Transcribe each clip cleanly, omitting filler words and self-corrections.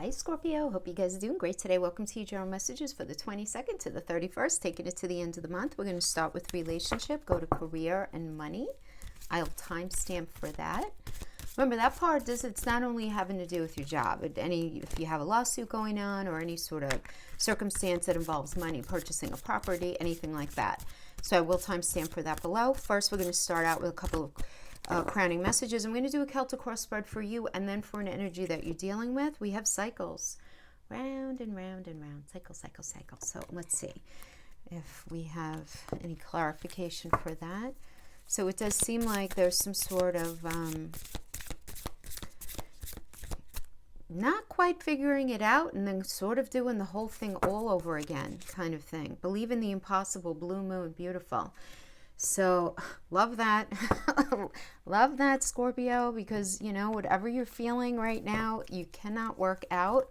Hi Scorpio, hope you guys are doing great today. Welcome to your general messages for the 22nd to the 31st, taking it to the end of the month. We're going to start with relationship, go to career and money. I'll timestamp for that. Remember that part it's not only having to do with your job, if you have a lawsuit going on or any sort of circumstance that involves money, purchasing a property, anything like that. So I will timestamp for that below. First, we're going to start out with a couple of crowning messages. I'm going to do a Celtic cross spread for you, and then for an energy that you're dealing with, we have cycles. Round and round and round. Cycle, cycle, cycle. So let's see if we have any clarification for that. So it does seem like there's some sort of not quite figuring it out and then sort of doing the whole thing all over again kind of thing. Believe in the impossible, blue moon, beautiful. So love that. Love that, Scorpio, because, you know, whatever you're feeling right now, you cannot work out.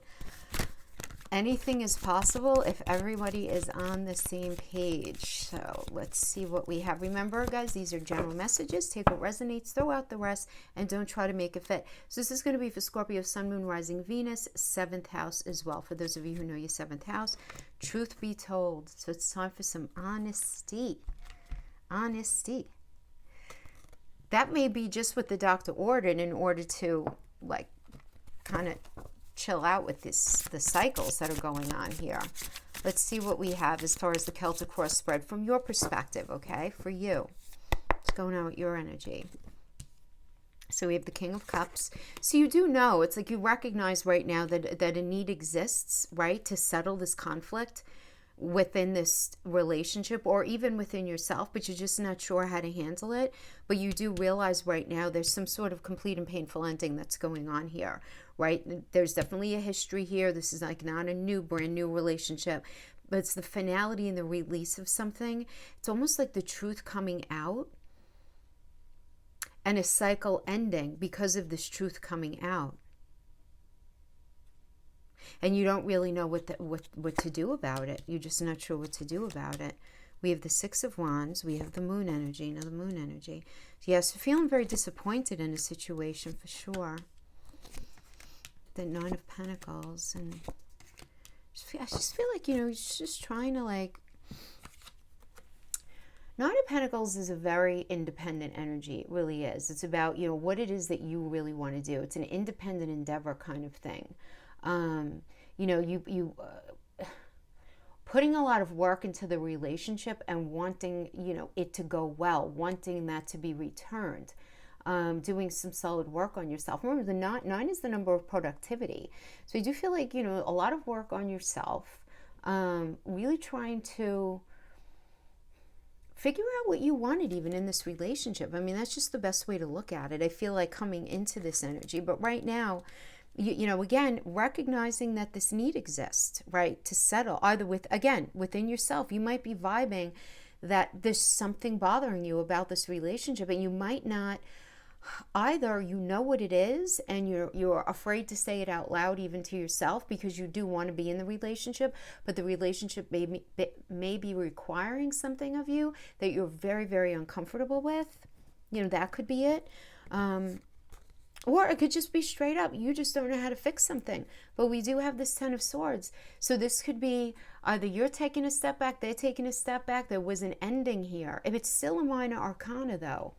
Anything is possible if everybody is on the same page. So let's see what we have. Remember, guys, these are general messages. Take what resonates, throw out the rest, and don't try to make it fit. So this is going to be for Scorpio, Sun, Moon, Rising, Venus, 7th house as well. For those of you who know your 7th house, truth be told. So it's time for some honesty. Honesty. That may be just what the doctor ordered in order to, like, kind of chill out with the cycles that are going on here. Let's see what we have as far as the Celtic cross spread from your perspective, okay? For you. What's going on with your energy? So we have the King of Cups. So you do know, it's like you recognize right now that a need exists, right, to settle this conflict within this relationship or even within yourself, but you're just not sure how to handle it. But you do realize right now there's some sort of complete and painful ending that's going on here, right? There's definitely a history here. This is like not a brand new relationship, but it's the finality and the release of something. It's almost like the truth coming out and a cycle ending because of this truth coming out. And you don't really know what to do about it. You're just not sure what to do about it. We have the Six of Wands. We have the Moon energy, another Moon energy. So yes, feeling very disappointed in a situation for sure. The Nine of Pentacles. And I just feel like, you know, he's just trying to, like... Nine of Pentacles is a very independent energy. It really is. It's about, you know, what it is that you really want to do. It's an independent endeavor kind of thing. You know, you putting a lot of work into the relationship and wanting, you know, it to go well, wanting that to be returned, doing some solid work on yourself. Remember, the nine is the number of productivity. So you do feel like, you know, a lot of work on yourself, really trying to figure out what you wanted even in this relationship. I mean, that's just the best way to look at it. I feel like coming into this energy, but right now, you know, again, recognizing that this need exists, right, to settle either within yourself. You might be vibing that there's something bothering you about this relationship, and you might not either, you know what it is and you're afraid to say it out loud even to yourself because you do want to be in the relationship, but the relationship may be requiring something of you that you're very, very uncomfortable with. You know, that could be it. Or it could just be straight up, you just don't know how to fix something. But we do have this Ten of Swords. So this could be either you're taking a step back, they're taking a step back. There was an ending here. If it's still a minor arcana though.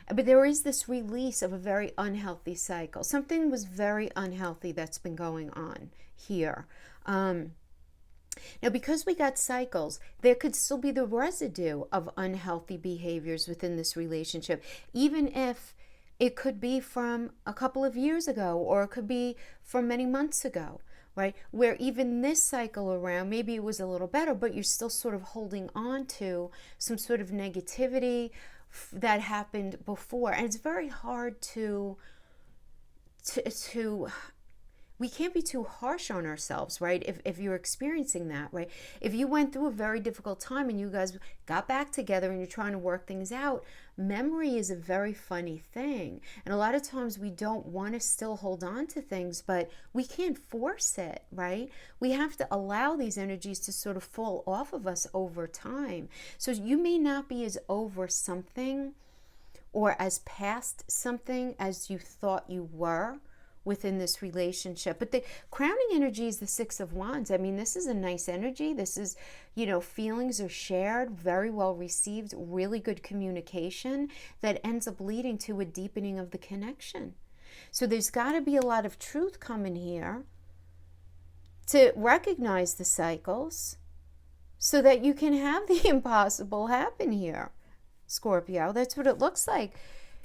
But there is this release of a very unhealthy cycle. Something was very unhealthy that's been going on here. Now, because we got cycles, there could still be the residue of unhealthy behaviors within this relationship, even if it could be from a couple of years ago, or it could be from many months ago, right? Where even this cycle around, maybe it was a little better, but you're still sort of holding on to some sort of negativity that happened before. And it's very hard to we can't be too harsh on ourselves, right? If you're experiencing that, right? If you went through a very difficult time and you guys got back together and you're trying to work things out, memory is a very funny thing. And a lot of times we don't want to still hold on to things, but we can't force it, right? We have to allow these energies to sort of fall off of us over time. So you may not be as over something or as past something as you thought you were within this relationship. But the crowning energy is the Six of Wands. I mean, this is a nice energy. This is, feelings are shared, very well received, really good communication that ends up leading to a deepening of the connection. So there's got to be a lot of truth coming here to recognize the cycles so that you can have the impossible happen here, Scorpio. That's what it looks like.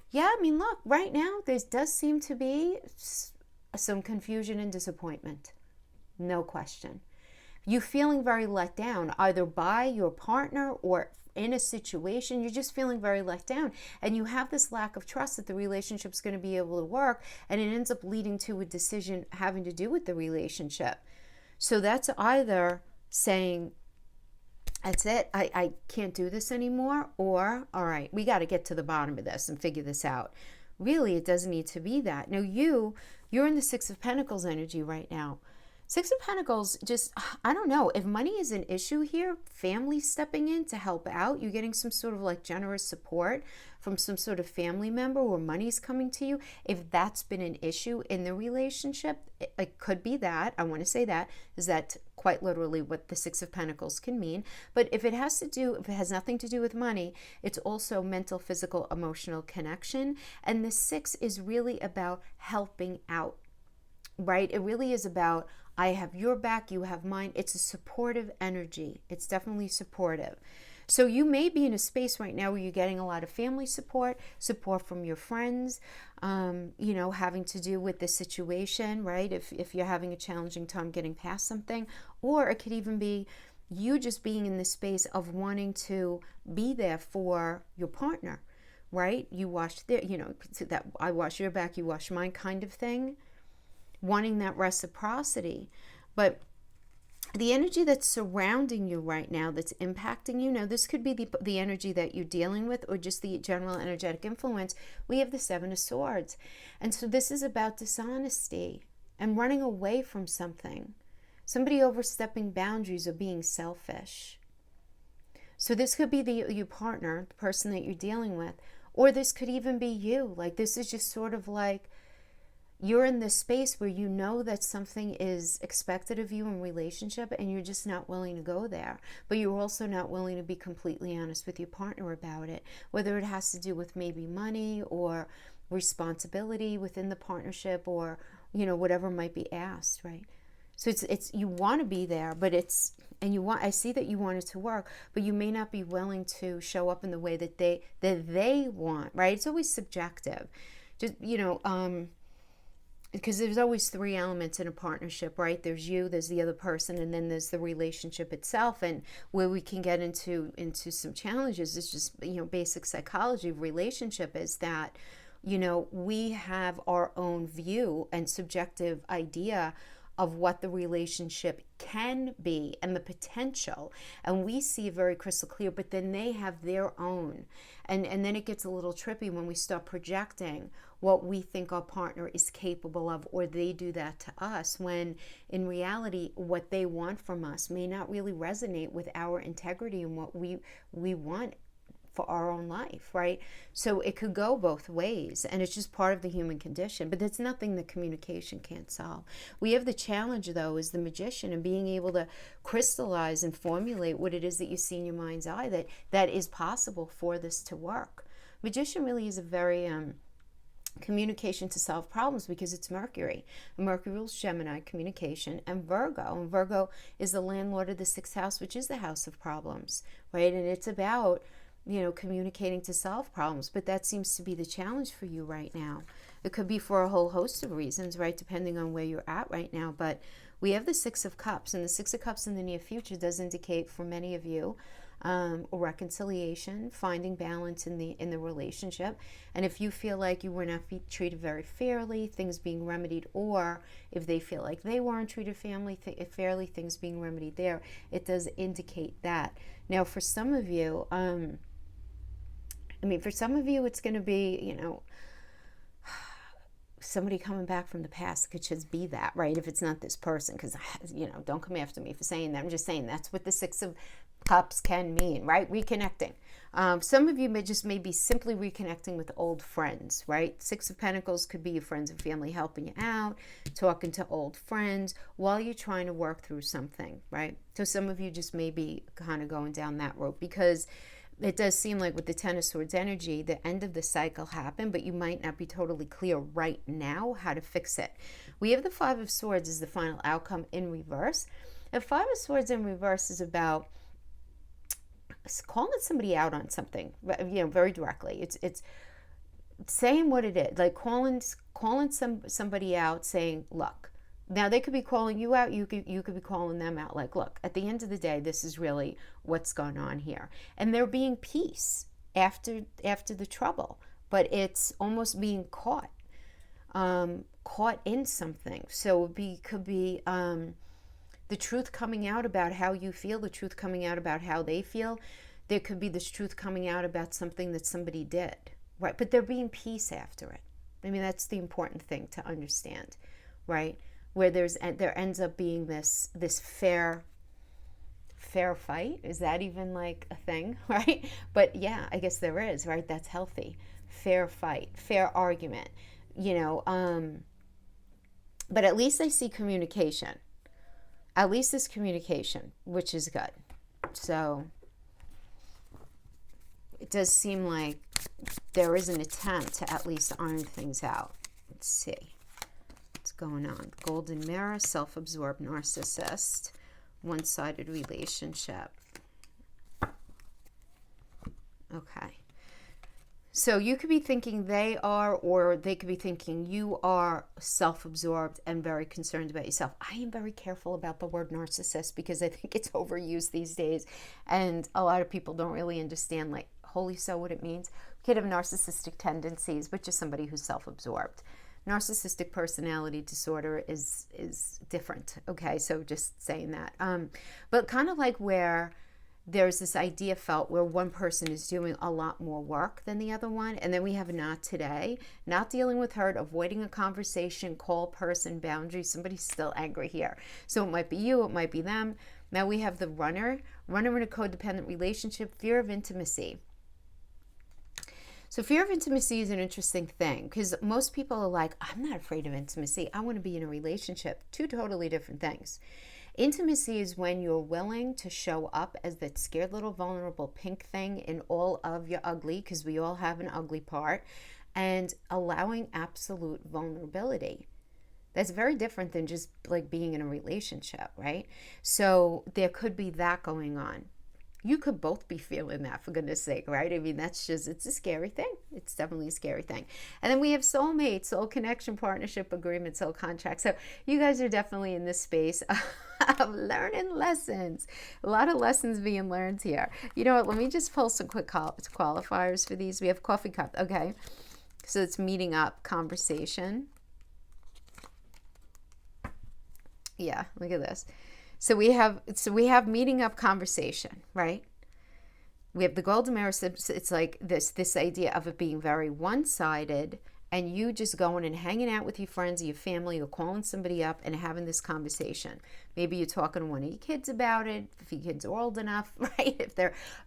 Yeah, I mean, look, right now, there does seem to be some confusion and disappointment. No question. You feeling very let down, either by your partner or in a situation. You're just feeling very let down. And you have this lack of trust that the relationship's going to be able to work. And it ends up leading to a decision having to do with the relationship. So that's either saying, that's it, I can't do this anymore, or, all right, we got to get to the bottom of this and figure this out. Really, it doesn't need to be that. Now, you're in the Six of Pentacles energy right now. Six of Pentacles, just, I don't know, if money is an issue here, family stepping in to help out, you're getting some sort of like generous support from some sort of family member, or money's coming to you. If that's been an issue in the relationship, it could be that. I want to say that, is that quite literally what the Six of Pentacles can mean. But if it has nothing to do with money, it's also mental, physical, emotional connection. And the Six is really about helping out, right? It really is about, I have your back, you have mine. It's a supportive energy. It's definitely supportive. So you may be in a space right now where you're getting a lot of family support from your friends, having to do with the situation, right? If you're having a challenging time getting past something, or it could even be you just being in the space of wanting to be there for your partner, right? You wash that I wash your back, you wash mine kind of thing, wanting that reciprocity. But the energy that's surrounding you right now, that's impacting you, now this could be the energy that you're dealing with, or just the general energetic influence. We have the Seven of Swords. And so this is about dishonesty and running away from something. Somebody overstepping boundaries or being selfish. So this could be your partner, the person that you're dealing with. Or this could even be you. Like, this is just sort of like, you're in this space where you know that something is expected of you in relationship, and you're just not willing to go there. But you're also not willing to be completely honest with your partner about it, whether it has to do with maybe money or responsibility within the partnership, or whatever might be asked, right? So it's you want to be there, but I see that you want it to work, but you may not be willing to show up in the way that they want, right? It's always subjective. Just because there's always three elements in a partnership, right? There's you, there's the other person, and then there's the relationship itself. And where we can get into some challenges is just, basic psychology of relationship is that, we have our own view and subjective idea of what the relationship can be and the potential. And we see very crystal clear, but then they have their own. And then it gets a little trippy when we start projecting what we think our partner is capable of, or they do that to us, when in reality, what they want from us may not really resonate with our integrity and what we want for our own life, right? So it could go both ways, and it's just part of the human condition, but it's nothing that communication can't solve. We have the challenge, though, as the magician, and being able to crystallize and formulate what it is that you see in your mind's eye that is possible for this to work. Magician really is a very communication to solve problems, because it's Mercury. Mercury rules Gemini, communication, and Virgo. And Virgo is the landlord of the sixth house, which is the house of problems, right? And it's about communicating to solve problems. But that seems to be the challenge for you right now. It could be for a whole host of reasons, right? Depending on where you're at right now. But we have the Six of Cups, and the Six of Cups in the near future does indicate for many of you reconciliation, finding balance in the relationship. And if you feel like you were not treated very fairly, things being remedied, or if they feel like they weren't treated fairly, things being remedied there, it does indicate that. Now, for some of you, it's going to be, somebody coming back from the past. It could just be that, right? If it's not this person, because, don't come after me for saying that. I'm just saying that's what the Six of Cups can mean, right? Reconnecting. Some of you may be simply reconnecting with old friends, right? Six of Pentacles could be your friends and family helping you out, talking to old friends while you're trying to work through something, right? So some of you just may be kind of going down that road, because it does seem like with the Ten of Swords energy, the end of the cycle happened, but you might not be totally clear right now how to fix it. We have the Five of Swords as the final outcome in reverse. The Five of Swords in reverse is about calling somebody out on something, very directly. It's saying what it is, like calling somebody out, saying, look. Now they could be calling you out, you could be calling them out, like, look, at the end of the day, this is really what's going on here. And there being peace after the trouble, but it's almost being caught in something. So could be the truth coming out about how you feel, the truth coming out about how they feel. There could be this truth coming out about something that somebody did, right? But there being peace after it. I mean, that's the important thing to understand, right? Where there ends up being this fair fight. Is that even like a thing, right? But yeah, I guess there is, right? That's healthy. Fair fight, fair argument, but at least I see communication. At least this communication, which is good. So it does seem like there is an attempt to at least iron things out. Let's see. Going on. Golden mirror, self-absorbed narcissist, one-sided relationship. Okay. So you could be thinking they are, or they could be thinking you are self-absorbed and very concerned about yourself. I am very careful about the word narcissist because I think it's overused these days, and a lot of people don't really understand, like, wholly so what it means. You could have narcissistic tendencies, but just somebody who's self-absorbed. Narcissistic personality disorder is different, okay? So just saying that. But kind of like where there's this idea felt where one person is doing a lot more work than the other one, and then we have not today, not dealing with hurt, avoiding a conversation, call person, boundary. Somebody's still angry here. So it might be you, it might be them. Now we have the runner in a codependent relationship, fear of intimacy. So fear of intimacy is an interesting thing because most people are like, I'm not afraid of intimacy. I want to be in a relationship. Two totally different things. Intimacy is when you're willing to show up as that scared little vulnerable pink thing in all of your ugly, because we all have an ugly part, and allowing absolute vulnerability. That's very different than just like being in a relationship, right? So there could be that going on. You could both be feeling that, for goodness sake, right? I mean, it's a scary thing. It's definitely a scary thing. And then we have soulmates, soul connection, partnership, agreement, soul contract. So you guys are definitely in this space of learning lessons. A lot of lessons being learned here. You know what? Let me just pull some quick qualifiers for these. We have coffee cup. Okay. So it's meeting up, conversation. Yeah, look at this. So we have meeting up, conversation, right? We have the golden mirror. It's like this idea of it being very one-sided, and you just going and hanging out with your friends or your family, or calling somebody up and having this conversation. Maybe you're talking to one of your kids about it, if your kids are old enough, right?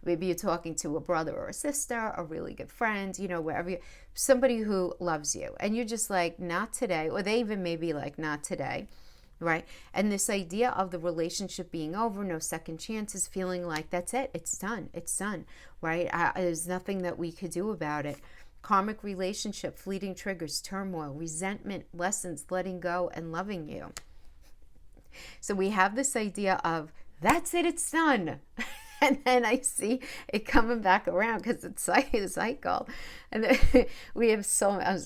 Maybe you're talking to a brother or a sister, a really good friend, wherever somebody who loves you, and you're just like, not today, or they even may be like, not today. Right? And this idea of the relationship being over, no second chances, feeling like that's it, it's done, right? There's nothing that we could do about it. Karmic relationship, fleeting triggers, turmoil, resentment, lessons, letting go, and loving you. So we have this idea of, that's it, it's done. And then I see it coming back around because it's a cycle. And then we have I'm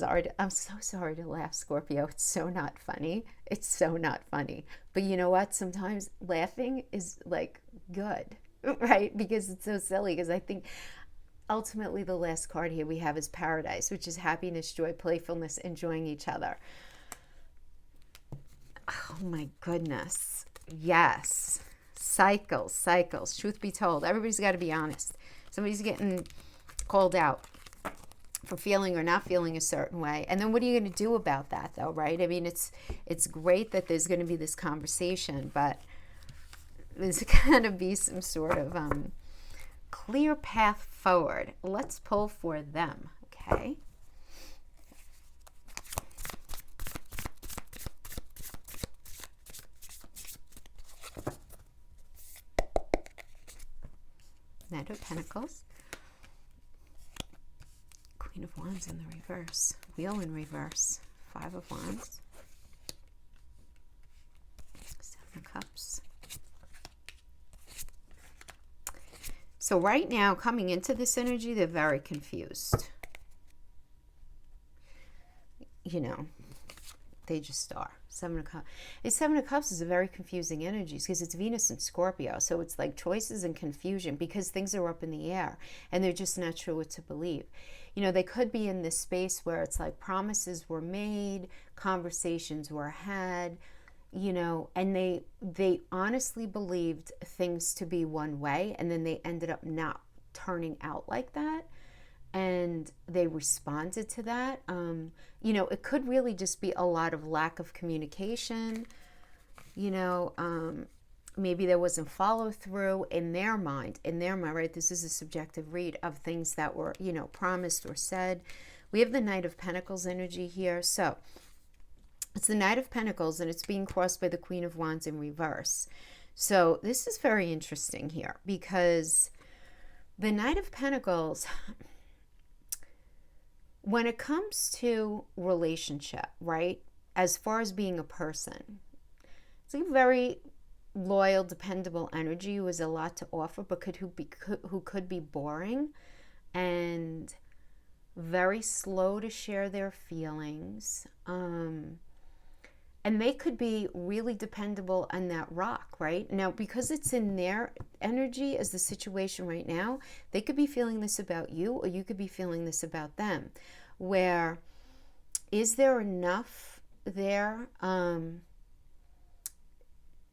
so sorry to laugh, Scorpio. It's so not funny. It's so not funny. But you know what? Sometimes laughing is like good, right? Because it's so silly. Because I think ultimately the last card here we have is paradise, which is happiness, joy, playfulness, enjoying each other. Oh my goodness. Yes. Cycles. Truth be told, everybody's got to be honest. Somebody's getting called out for feeling or not feeling a certain way. And then what are you going to do about that, though, right? I mean, it's great that there's going to be this conversation, but there's going to be some sort of clear path forward. Let's pull for them, okay? Knight of Pentacles. Queen of Wands in the reverse. Wheel in reverse. Five of Wands. Seven of Cups. So right now, coming into this energy, they're very confused. You know, they just are. Seven of Cups. Seven of Cups is a very confusing energy because it's Venus and Scorpio. So it's like choices and confusion because things are up in the air and they're just not sure what to believe. You know, they could be in this space where it's like promises were made, conversations were had, you know, and they honestly believed things to be one way, and then they ended up not turning out like that. And they responded to that. You know, it could really just be a lot of lack of communication. You know, maybe there wasn't follow through in their mind, right? This is a subjective read of things that were, you know, promised or said. We have the Knight of Pentacles energy here. So it's the Knight of Pentacles and it's being crossed by the Queen of Wands in reverse. So this is very interesting here because the Knight of Pentacles, when it comes to relationship, right, as far as being a person, it's a very loyal, dependable energy who has a lot to offer, but who could be boring and very slow to share their feelings. And they could be really dependable on that rock, right? Now, because it's in their energy as the situation right now, they could be feeling this about you or you could be feeling this about them. Where is there enough there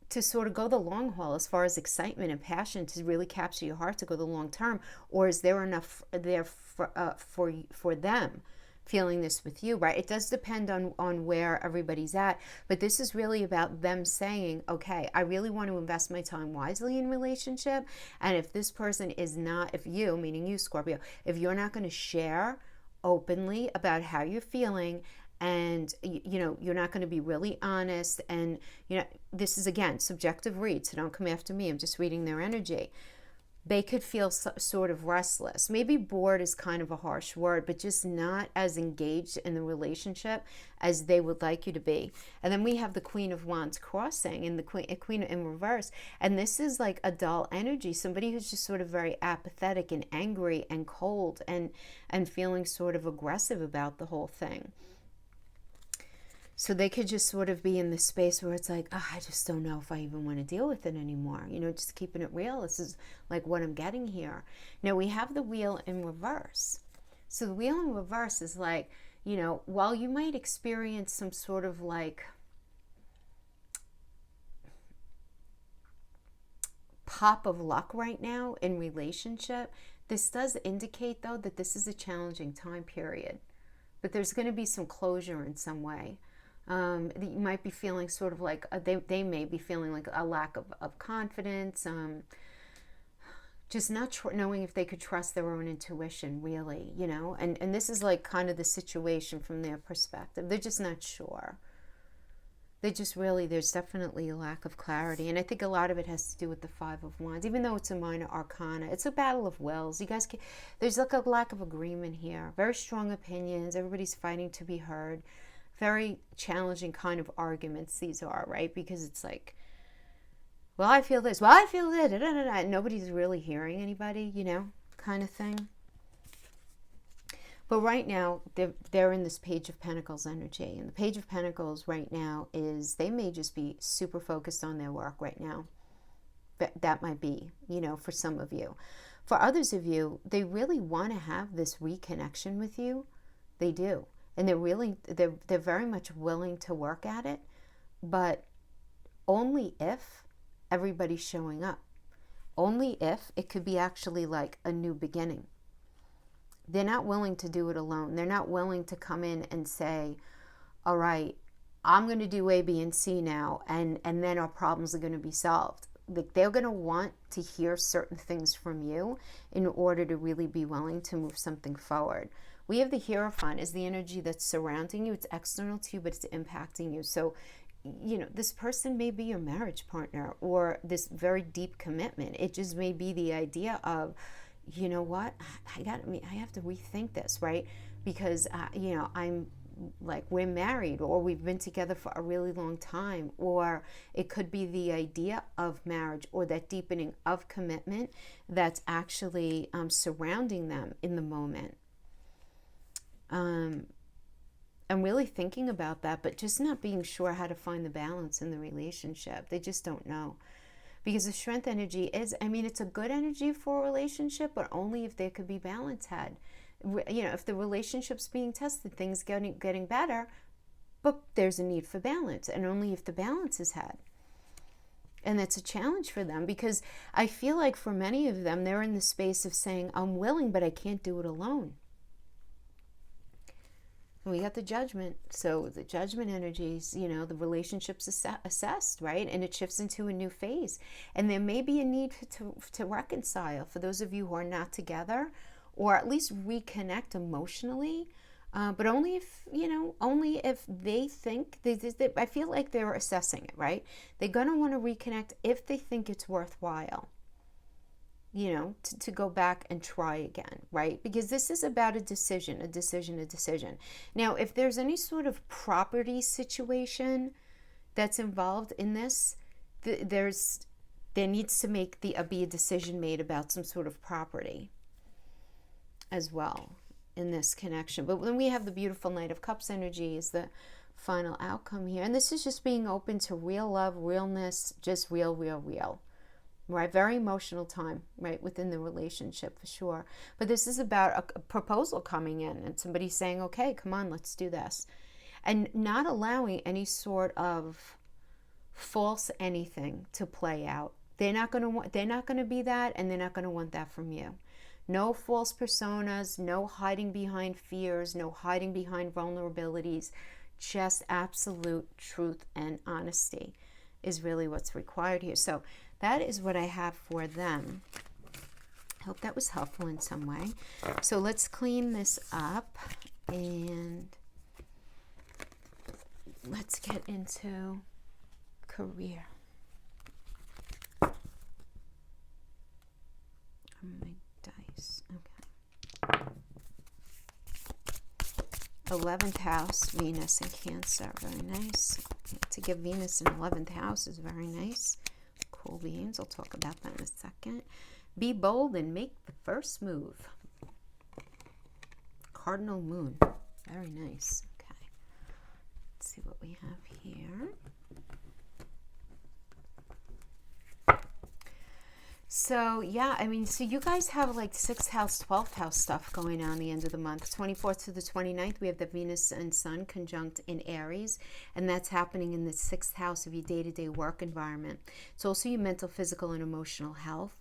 to sort of go the long haul as far as excitement and passion to really capture your heart to go the long term? Or is there enough there for them feeling this with you, right? It does depend on where everybody's at, but this is really about them saying, okay, I really want to invest my time wisely in relationship, and if this person is not, if you, meaning you, Scorpio, if you're not going to share openly about how you're feeling, and you know, you're not going to be really honest, and you know, this is again subjective read, so don't come after me, I'm just reading their energy. They could feel sort of restless. Maybe bored is kind of a harsh word, but just not as engaged in the relationship as they would like you to be. And then we have the Queen of Wands crossing and the Queen in reverse. And this is like a dull energy, somebody who's just sort of very apathetic and angry and cold and feeling sort of aggressive about the whole thing. So they could just sort of be in this space where it's like, oh, I just don't know if I even want to deal with it anymore. You know, just keeping it real. This is like what I'm getting here. Now we have the Wheel in reverse. So the Wheel in reverse is like, you know, while you might experience some sort of like pop of luck right now in relationship, this does indicate though that this is a challenging time period. But there's going to be some closure in some way. You might be feeling sort of like, they may be feeling like a lack of confidence, just not knowing if they could trust their own intuition, really, you know, and this is like kind of the situation from their perspective. They're just not sure. They just really, there's definitely a lack of clarity, and I think a lot of it has to do with the Five of Wands, even though it's a minor arcana. It's a battle of wills. You guys, there's like a lack of agreement here. Very strong opinions. Everybody's fighting to be heard. Very challenging kind of arguments these are, right? Because it's like, well, I feel this. Well, I feel that. Da, da, da, da. Nobody's really hearing anybody, you know, kind of thing. But right now, they're in this Page of Pentacles energy. And the Page of Pentacles right now is, they may just be super focused on their work right now. That might be, you know, for some of you. For others of you, they really want to have this reconnection with you. They do. And they're very much willing to work at it, but only if everybody's showing up. Only if it could be actually like a new beginning. They're not willing to do it alone. They're not willing to come in and say, all right, I'm going to do A, B, and C now, and then our problems are going to be solved. like they're going to want to hear certain things from you in order to really be willing to move something forward. We have the Hierophant is the energy that's surrounding you. It's external to you, but it's impacting you. So, this person may be your marriage partner or this very deep commitment. It just may be the idea of, you know what, I have to rethink this, right? Because, I'm like, we're married or we've been together for a really long time, or it could be the idea of marriage or that deepening of commitment that's actually surrounding them in the moment. I'm really thinking about that, but just not being sure how to find the balance in the relationship. They just don't know. Because the Strength energy is, it's a good energy for a relationship, but only if there could be balance had. If the relationship's being tested, things getting better, but there's a need for balance, and only if the balance is had. And that's a challenge for them, because I feel like for many of them, they're in the space of saying, I'm willing, but I can't do it alone. We got the Judgment. So the Judgment energies, the relationship's assessed, right? And it shifts into a new phase. And there may be a need to reconcile for those of you who are not together, or at least reconnect emotionally. But only if they think, I feel like they're assessing it, right? They're going to want to reconnect if they think it's worthwhile. To go back and try again, right? Because this is about a decision. Now, if there's any sort of property situation that's involved in this, there needs to be a decision made about some sort of property as well in this connection. But then we have the beautiful Knight of Cups energy is the final outcome here. And this is just being open to real love, realness, just real. Right, very emotional time, right, within the relationship for sure. But this is about a proposal coming in and somebody saying, okay, come on, let's do this. And not allowing any sort of false anything to play out. They're not going to be that, and they're not going to want that from you. No false personas, no hiding behind fears, no hiding behind vulnerabilities. Just absolute truth and honesty is really what's required here. So that is what I have for them. I hope that was helpful in some way. So let's clean this up and let's get into career. My dice. Okay. 11th house, Venus and Cancer. Very nice. To give Venus an 11th house is very nice. Cool beans. I'll talk about that in a second. Be bold and make the first move. Cardinal Moon. Very nice. Okay. Let's see what we have here. So, yeah, so you guys have like 6th house, 12th house stuff going on the end of the month. 24th to the 29th, we have the Venus and Sun conjunct in Aries, and that's happening in the 6th house of your day-to-day work environment. It's also your mental, physical, and emotional health.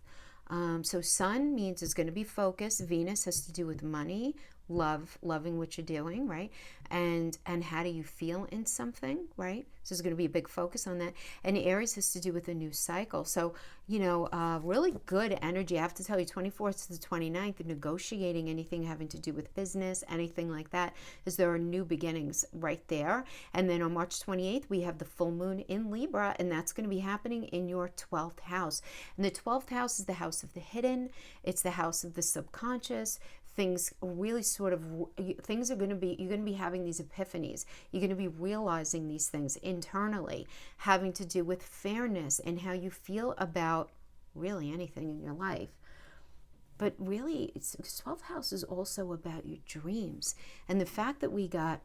So Sun means it's going to be focused. Venus has to do with money, loving what you're doing, right? And how do you feel in something, right? So there's going to be a big focus on that. And Aries has to do with a new cycle. So, really good energy. I have to tell you, 24th to the 29th, negotiating anything having to do with business, anything like that, is there are new beginnings right there. And then on March 28th, we have the full moon in Libra, and that's going to be happening in your 12th house. And the 12th house is the house of the hidden. It's the house of the subconscious. Things really you're going to be having these epiphanies. You're going to be realizing these things internally, having to do with fairness and how you feel about really anything in your life. But really, 12th house is also about your dreams. And the fact that we got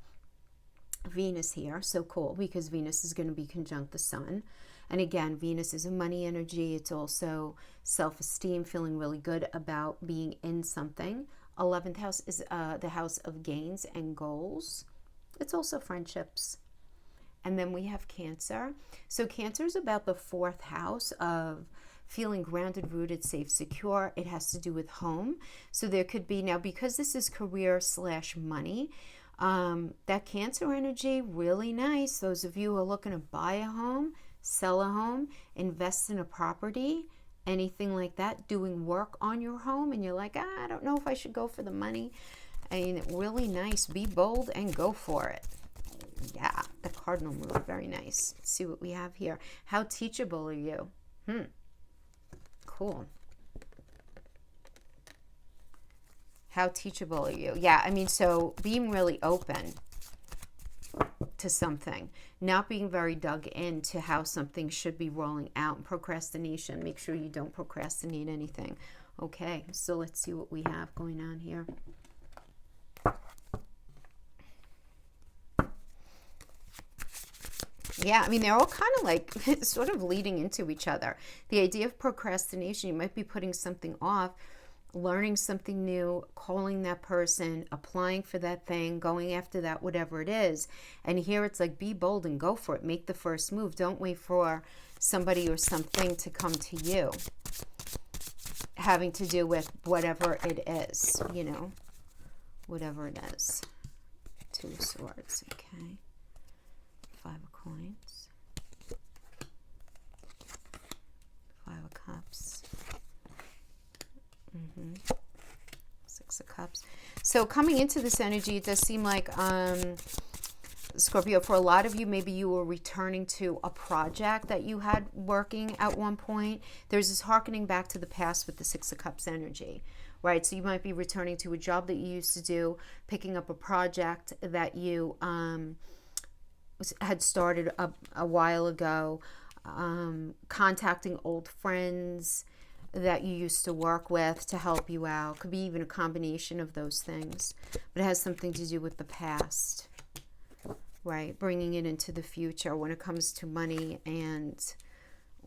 Venus here, so cool, because Venus is going to be conjunct the Sun. And again, Venus is a money energy. It's also self-esteem, feeling really good about being in something. 11th house is the house of gains and goals. It's also friendships. And then we have Cancer. So Cancer is about the 4th house of feeling grounded, rooted, safe, secure. It has to do with home. So there could be, now because this is career/money, that Cancer energy, really nice. Those of you who are looking to buy a home, sell a home, invest in a property, anything like that, doing work on your home, and you're like, I don't know if I should go for the money. I mean, really nice. Be bold and go for it. Yeah, the cardinal move, very nice. Let's see what we have here. How teachable are you? Cool. How teachable are you? Yeah, I mean, so being really open to something, not being very dug into how something should be rolling out. Procrastination, make sure you don't procrastinate anything. Okay, so let's see what we have going on here. Yeah, I mean, they're all kind of like sort of leading into each other. The idea of procrastination, you might be putting something off, learning something new, calling that person, applying for that thing, going after that, whatever it is. And here it's like, be bold and go for it. Make the first move. Don't wait for somebody or something to come to you, having to do with whatever it is, you know, whatever it is. 2 of Swords, okay. 5 of Coins. 5 of Cups. 6 of Cups. So coming into this energy, it does seem like, Scorpio, for a lot of you, maybe you were returning to a project that you had working at one point. There's this harkening back to the past with the 6 of Cups energy, right? So you might be returning to a job that you used to do, picking up a project that you had started a while ago, contacting old friends that you used to work with to help you out. Could be even a combination of those things, but it has something to do with the past, right? Bringing it into the future when it comes to money and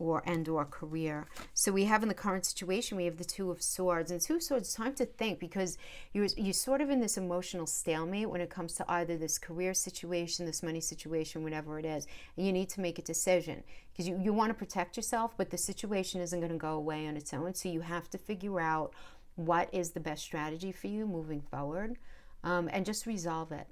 or career. So we have in the current situation, we have the 2 of Swords. And 2 of Swords, time to think, because you're sort of in this emotional stalemate when it comes to either this career situation, this money situation, whatever it is. And you need to make a decision because you want to protect yourself, but the situation isn't going to go away on its own. So you have to figure out what is the best strategy for you moving forward, and just resolve it.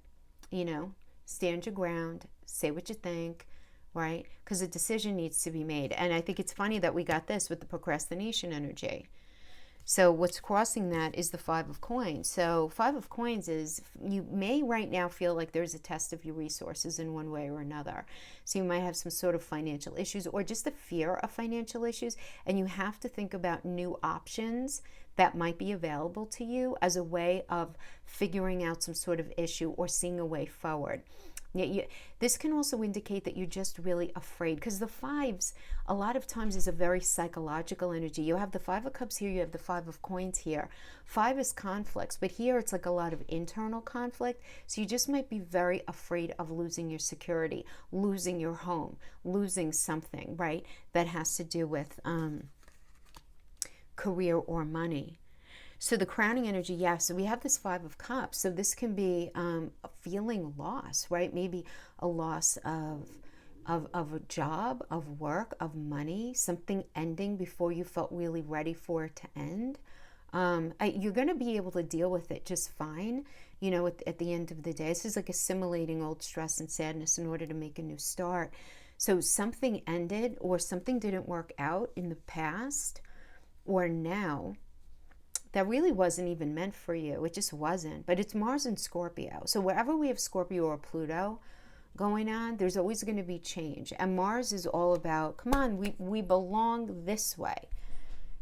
You know, stand your ground, say what you think, right? Because a decision needs to be made. And I think it's funny that we got this with the procrastination energy. So what's crossing that is the 5 of Coins. So 5 of Coins is, you may right now feel like there's a test of your resources in one way or another. So you might have some sort of financial issues or just a fear of financial issues. And you have to think about new options that might be available to you as a way of figuring out some sort of issue or seeing a way forward. This can also indicate that you're just really afraid, because the 5s a lot of times is a very psychological energy. You have the 5 of Cups here, you have the 5 of Coins here. 5 is conflicts, but here it's like a lot of internal conflict. So you just might be very afraid of losing your security, losing your home, losing something, right, that has to do with career or money. So the crowning energy, so we have this 5 of Cups. So this can be feeling loss, right? Maybe a loss of a job, of work, of money, something ending before you felt really ready for it to end. You're going to be able to deal with it just fine, you know, at the end of the day. This is like assimilating old stress and sadness in order to make a new start. So something ended or something didn't work out in the past or now that really wasn't even meant for you. It just wasn't. But it's Mars and Scorpio. So wherever we have Scorpio or Pluto going on, there's always going to be change. And Mars is all about, come on, we belong this way.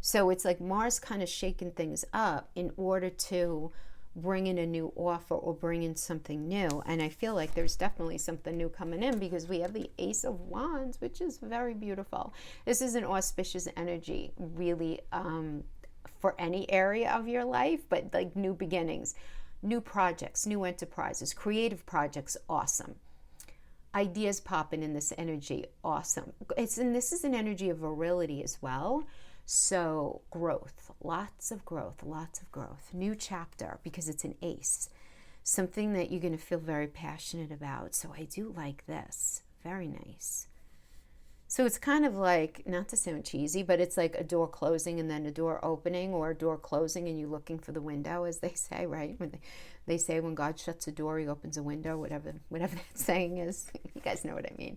So it's like Mars kind of shaking things up in order to bring in a new offer or bring in something new. And I feel like there's definitely something new coming in because we have the Ace of Wands, which is very beautiful. This is an auspicious energy, really, for any area of your life, but like new beginnings, new projects, new enterprises, creative projects, awesome. Ideas popping in this energy, awesome. And this is an energy of virility as well. So growth, lots of growth, new chapter because it's an ace, something that you're going to feel very passionate about. So I do like this, very nice. So it's kind of like, not to sound cheesy, but it's like a door closing and then a door opening, or a door closing and you're looking for the window, as they say, right? When they say when God shuts a door, he opens a window, whatever that saying is. You guys know what I mean.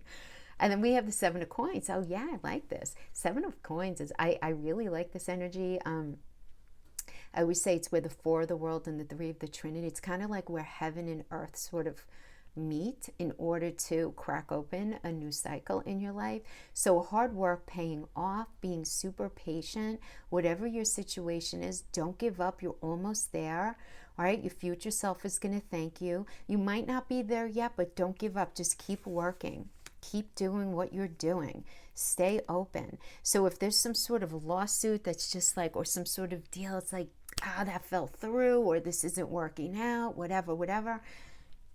And then we have the Seven of Coins. Oh yeah, I like this. Seven of Coins is, I really like this energy. I always say it's where the four of the world and the three of the Trinity. It's kind of like where heaven and earth sort of meet in order to crack open a new cycle in your life. So hard work paying off, being super patient, whatever your situation is, don't give up. You're almost there. All right, your future self is going to thank you. You might not be there yet, but don't give up. Just keep working. Keep doing what you're doing. Stay open. So if there's some sort of lawsuit that's just like, or some sort of deal, it's like, that fell through, or this isn't working out, whatever,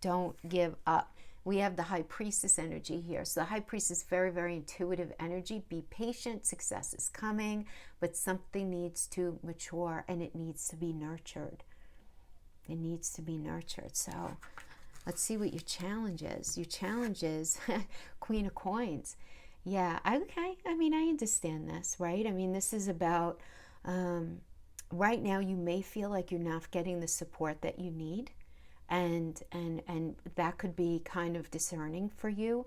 don't give up. We have the High Priestess energy here. So the High Priestess is very, very intuitive energy. Be patient. Success is coming, but something needs to mature and it needs to be nurtured. It needs to be nurtured. So let's see what your challenge is. Your challenge is Queen of Coins. Yeah, okay. I mean, I understand this, right? I mean, this is about, right now you may feel like you're not getting the support that you need. And that could be kind of discerning for you.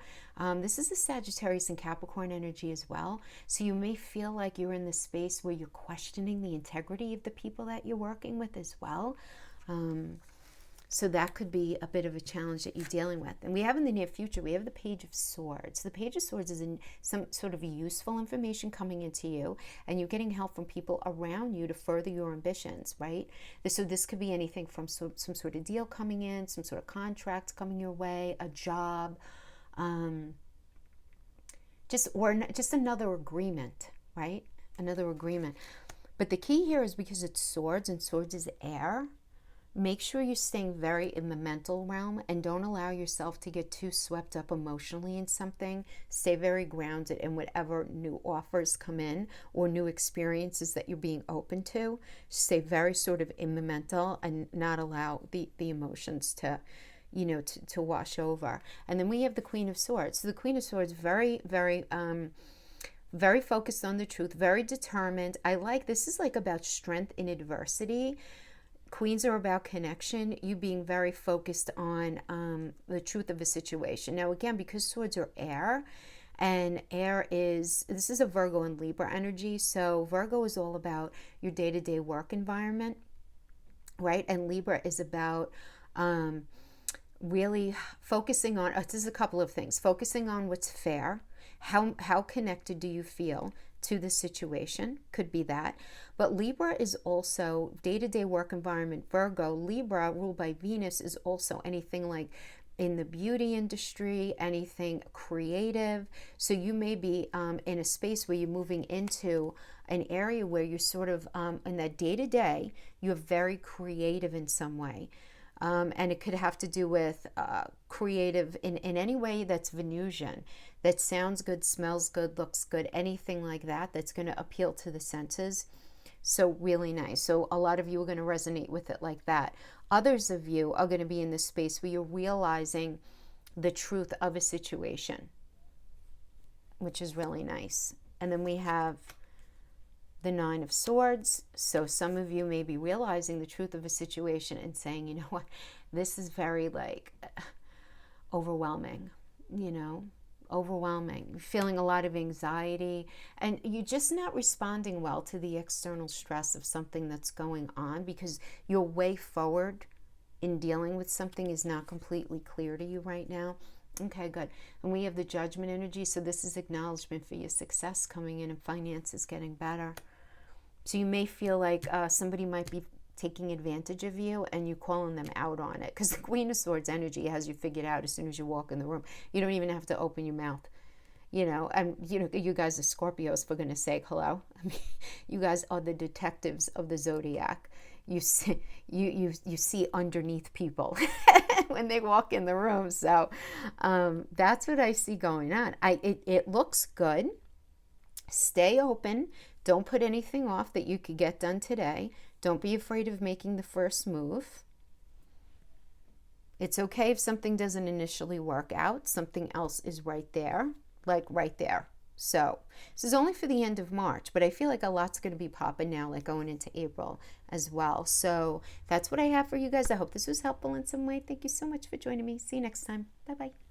This is the Sagittarius and Capricorn energy as well. So you may feel like you're in the space where you're questioning the integrity of the people that you're working with as well. So that could be a bit of a challenge that you're dealing with. And we have in the near future, we have the Page of Swords. The Page of Swords is some sort of useful information coming into you, and you're getting help from people around you to further your ambitions, right? So this could be anything from some sort of deal coming in, some sort of contract coming your way, a job, just another agreement, right? Another agreement. But the key here is because it's swords, and swords is air. Make sure you're staying very in the mental realm and don't allow yourself to get too swept up emotionally in something. Stay very grounded in whatever new offers come in or new experiences that you're being open to. Stay very sort of in the mental and not allow the emotions to, to wash over. And then we have the Queen of Swords. So the Queen of Swords, very, very, very focused on the truth, very determined. This is like about strength in adversity. Queens are about connection, you being very focused on the truth of a situation. Now, again, because swords are air, and this is a Virgo and Libra energy. So Virgo is all about your day-to-day work environment, right? And Libra is about really focusing on, this is a couple of things, focusing on what's fair. How connected do you feel to the situation? Could be that. But Libra is also day-to-day work environment. Virgo, Libra, ruled by Venus, is also anything like in the beauty industry, anything creative. So you may be in a space where you're moving into an area where you're sort of in that day-to-day, you're very creative in some way. And it could have to do with creative in any way that's Venusian, that sounds good, smells good, looks good, anything like that, that's going to appeal to the senses. So really nice. So a lot of you are going to resonate with it like that. Others of you are going to be in this space where you're realizing the truth of a situation, which is really nice. And then we have the Nine of Swords. So some of you may be realizing the truth of a situation and saying, you know what, this is very overwhelming, overwhelming, feeling a lot of anxiety, and you're just not responding well to the external stress of something that's going on because your way forward in dealing with something is not completely clear to you right now. Okay, good. And we have the Judgment energy, so this is acknowledgement for your success coming in and finances getting better. So you may feel like somebody might be taking advantage of you and you're calling them out on it, because the Queen of Swords energy has you figured out as soon as you walk in the room. You don't even have to open your mouth, and you guys are Scorpios, for goodness sake. Hello. I mean, you guys are the detectives of the zodiac. You see, you see underneath people when they walk in the room. So that's what I see going on. It looks good. Stay open. Don't put anything off that you could get done today. Don't be afraid of making the first move. It's okay if something doesn't initially work out. Something else is right there, like right there. So this is only for the end of March, but I feel like a lot's going to be popping now, like going into April as well. So that's what I have for you guys. I hope this was helpful in some way. Thank you so much for joining me. See you next time. Bye-bye.